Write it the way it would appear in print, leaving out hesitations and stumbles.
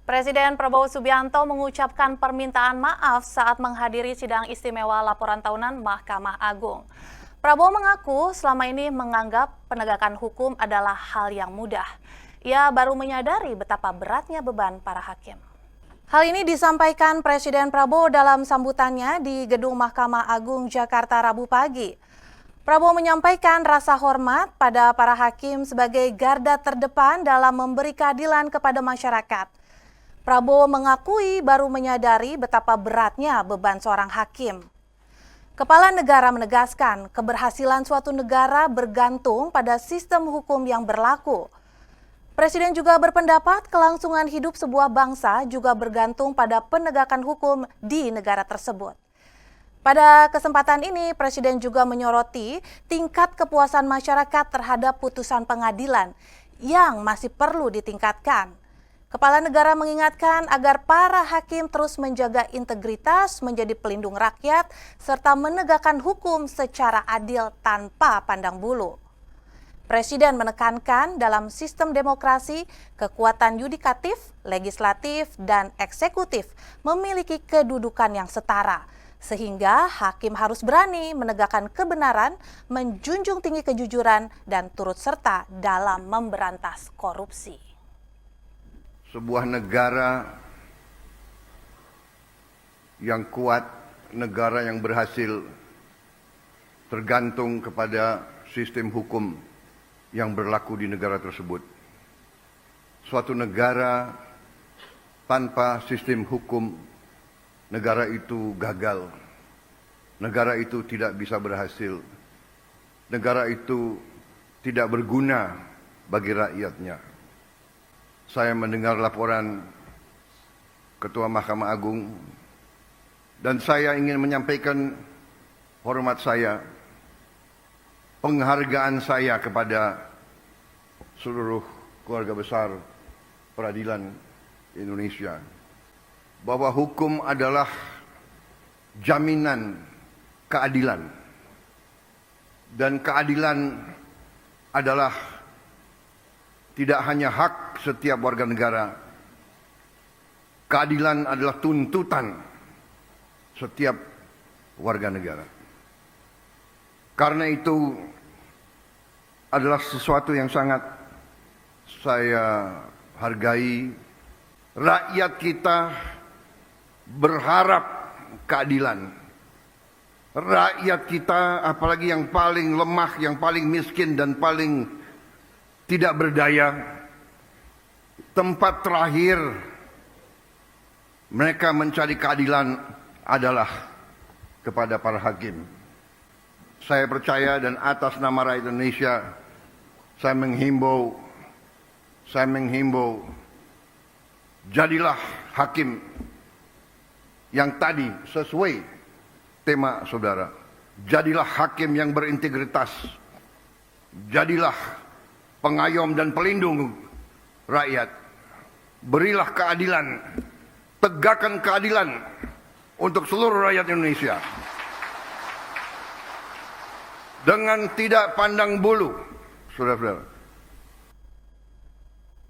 Presiden Prabowo Subianto mengucapkan permintaan maaf saat menghadiri sidang istimewa laporan tahunan Mahkamah Agung. Prabowo mengaku selama ini menganggap penegakan hukum adalah hal yang mudah. Ia baru menyadari betapa beratnya beban para hakim. Hal ini disampaikan Presiden Prabowo dalam sambutannya di Gedung Mahkamah Agung Jakarta Rabu pagi. Prabowo menyampaikan rasa hormat pada para hakim sebagai garda terdepan dalam memberi keadilan kepada masyarakat. Prabowo mengakui baru menyadari betapa beratnya beban seorang hakim. Kepala negara menegaskan keberhasilan suatu negara bergantung pada sistem hukum yang berlaku. Presiden juga berpendapat kelangsungan hidup sebuah bangsa juga bergantung pada penegakan hukum di negara tersebut. Pada kesempatan ini, Presiden juga menyoroti tingkat kepuasan masyarakat terhadap putusan pengadilan yang masih perlu ditingkatkan. Kepala negara mengingatkan agar para hakim terus menjaga integritas, menjadi pelindung rakyat, serta menegakkan hukum secara adil tanpa pandang bulu. Presiden menekankan dalam sistem demokrasi, kekuatan yudikatif, legislatif, dan eksekutif memiliki kedudukan yang setara, sehingga hakim harus berani menegakkan kebenaran, menjunjung tinggi kejujuran, dan turut serta dalam memberantas korupsi. Sebuah negara yang kuat, negara yang berhasil, tergantung kepada sistem hukum yang berlaku di negara tersebut. Suatu negara tanpa sistem hukum, negara itu gagal. Negara itu tidak bisa berhasil. Negara itu tidak berguna bagi rakyatnya. Saya mendengar laporan Ketua Mahkamah Agung dan saya ingin menyampaikan hormat saya, penghargaan saya kepada seluruh keluarga besar peradilan Indonesia, bahwa hukum adalah jaminan keadilan, dan keadilan adalah tidak hanya hak setiap warga negara, keadilan adalah tuntutan setiap warga negara. Karena itu adalah sesuatu yang sangat saya hargai. Rakyat kita berharap keadilan. Rakyat kita, apalagi yang paling lemah, yang paling miskin dan paling tidak berdaya, tempat terakhir mereka mencari keadilan adalah kepada para hakim. Saya percaya dan atas nama rakyat Indonesia, saya menghimbau, jadilah hakim yang tadi sesuai tema saudara. Jadilah hakim yang berintegritas. Jadilah pengayom dan pelindung rakyat. Berilah keadilan, tegakkan keadilan untuk seluruh rakyat Indonesia. Dengan tidak pandang bulu, saudara-saudara.